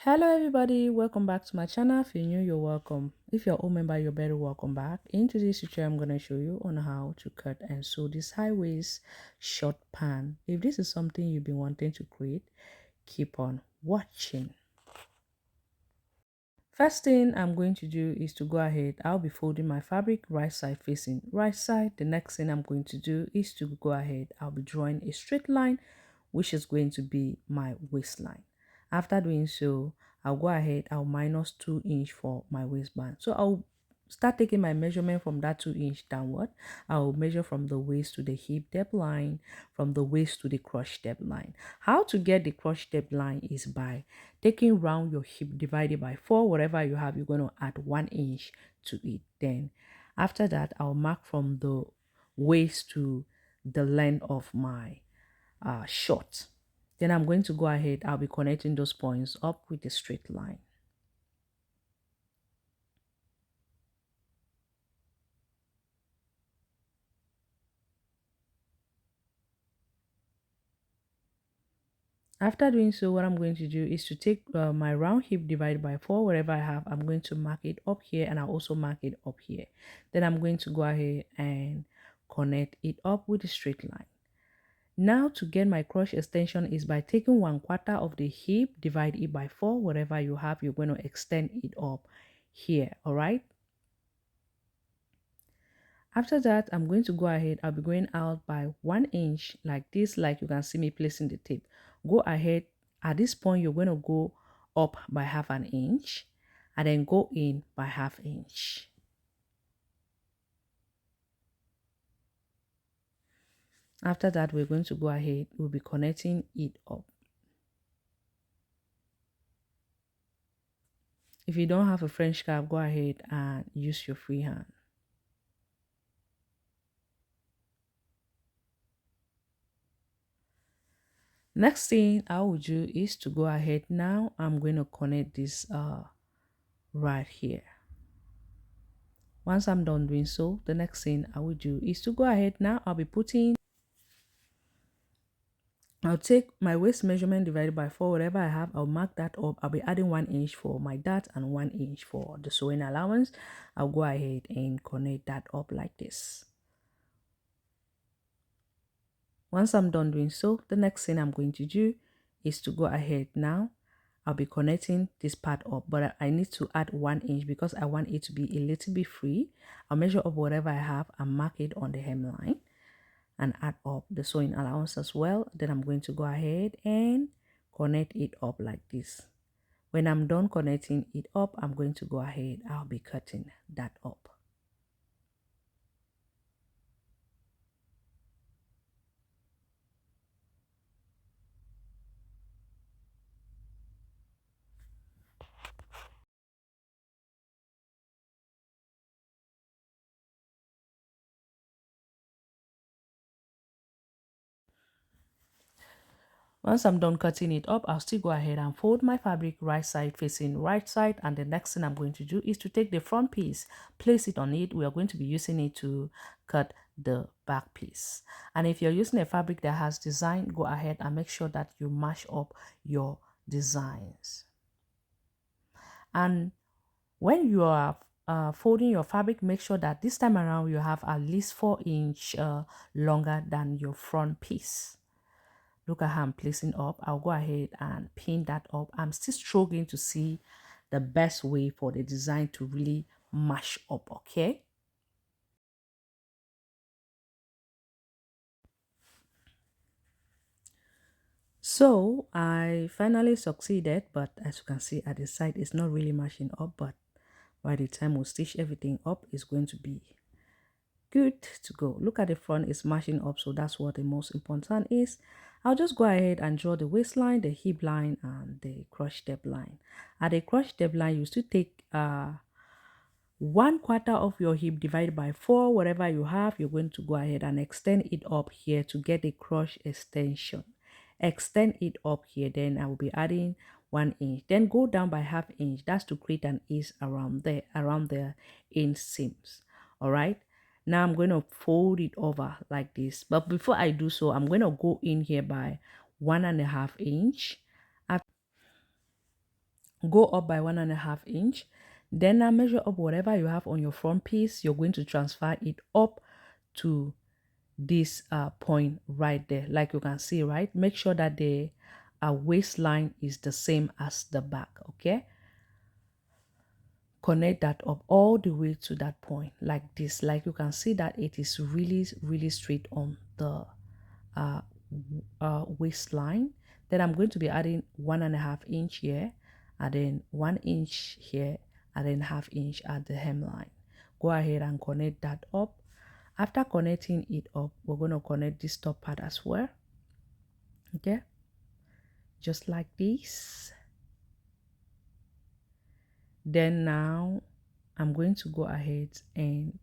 Hello everybody, welcome back to my channel. If you're new, you're welcome. If you're a old member, you're very welcome back. In today's tutorial, I'm going to show you on how to cut and sew this high waist short pant. If this is something you've been wanting to create, keep on watching. First thing I'm going to do is to go ahead. I'll be folding my fabric right side facing right side. The next thing I'm going to do is to go ahead. I'll be drawing a straight line, which is going to be my waistline. After doing so, I'll go ahead. I'll minus 2 inch for my waistband. So I'll start taking my measurement from that 2 inch downward. I'll measure from the waist to the hip depth line, from the waist to the crotch depth line. How to get the crotch depth line is by taking round your hip divided by 4. Whatever you have, you're going to add 1 inch to it. Then after that, I'll mark from the waist to the length of my short. Then I'm going to go ahead. I'll be connecting those points up with a straight line. After doing so, what I'm going to do is to take my round hip divided by 4, whatever I have, I'm going to mark it up here and I'll also mark it up here. Then I'm going to go ahead and connect it up with a straight line. Now to get my crotch extension is by taking 1/4 of the hip, divide it by 4, whatever you have, you're going to extend it up here, all right? After that, I'm going to go ahead. I'll be going out by 1 inch like this, like you can see me placing the tape. Go ahead. At this point, you're going to go up by 1/2 inch and then go in by 1/2 inch. After that, we're going to go ahead. We'll be connecting it up. If you don't have a French scarf, go ahead and use your free hand. Next thing I will do is to go ahead. Now I'm going to connect this right here. Once I'm done doing so, the next thing I will do is to go ahead. Now I'll take my waist measurement divided by 4, whatever I have, I'll mark that up. I'll be adding 1 inch for my dart and 1 inch for the sewing allowance. I'll go ahead and connect that up like this. Once I'm done doing so, the next thing I'm going to do is to go ahead now. I'll be connecting this part up, but I need to add 1 inch because I want it to be a little bit free. I'll measure up whatever I have and mark it on the hemline and add up the sewing allowance as well. Then I'm going to go ahead and connect it up like this. When I'm done connecting it up, I'm going to go ahead. I'll be cutting that up. Once I'm done cutting it up, I'll still go ahead and fold my fabric right side facing right side. And the next thing I'm going to do is to take the front piece, place it on it. We are going to be using it to cut the back piece. And if you're using a fabric that has design, go ahead and make sure that you mash up your designs. And when you are folding your fabric, make sure that this time around you have at least 4 inch longer than your front piece. Look at how I'm placing up. I'll go ahead and pin that up. I'm still struggling to see the best way for the design to really mash up, okay? So I finally succeeded, but as you can see at the side, it's not really mashing up, but by the time we stitch everything up, it's going to be good to go. Look at the front, it's mashing up, so that's what the most important is. I'll just go ahead and draw the waistline, the hip line, and the crotch depth line. At the crotch depth line, you still take 1/4 of your hip divided by 4, whatever you have. You're going to go ahead and extend it up here to get the crotch extension. Extend it up here, then I will be adding 1 inch, then go down by 1/2 inch. That's to create an ease around the inseams. All right, now I'm going to fold it over like this, but before I do so, I'm going to go in here by 1.5 inch. go up by 1.5 inch. Then now measure up whatever you have on your front piece. You're going to transfer it up to this point right there. Like you can see, right? Make sure that the waistline is the same as the back, okay? Connect that up all the way to that point like this. Like you can see that it is really straight on the uh, waistline. Then I'm going to be adding 1.5 inch here, and then 1 inch here, and then 1/2 inch at the hemline. Go ahead and connect that up. After connecting it up, we're going to connect this top part as well. Okay, just like this. Then now I'm going to go ahead and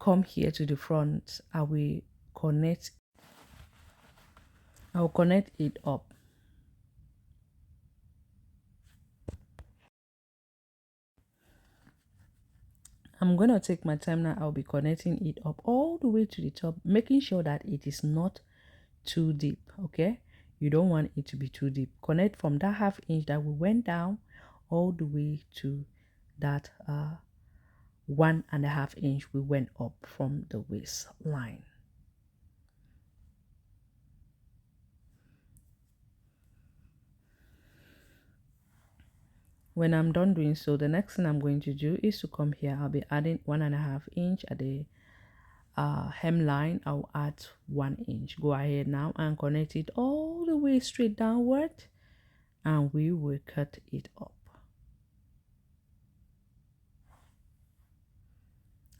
come here to the front. Connect I'll connect it up. I'm going to take my time now. I'll be connecting it up all the way to the top, making sure that it is not too deep, okay? You don't want it to be too deep. Connect from that 1/2 inch that we went down all the way to that 1.5 inch we went up from the waistline. When I'm done doing so, the next thing I'm going to do is to come here. I'll be adding 1.5 inch at the hemline. I'll add 1 inch. Go ahead now and connect it all the way straight downward, and we will cut it up.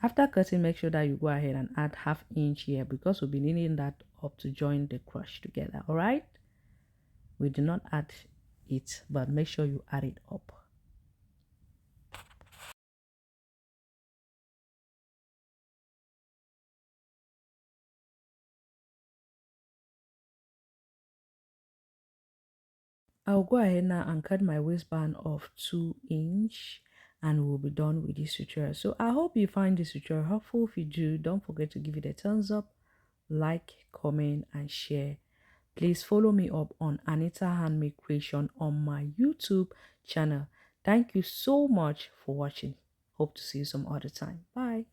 After cutting, make sure that you go ahead and add 1/2 inch here, because we'll be needing that up to join the crush together. All right, we do not add it, but make sure you add it up. I'll go ahead now and cut my waistband of 2 inch, and we'll be done with this tutorial. So I hope you find this tutorial helpful. If you do, don't forget to give it a thumbs up, like, comment, and share. Please follow me up on Anita Handmade Creation on my YouTube channel. Thank you so much for watching. Hope to see you some other time. Bye.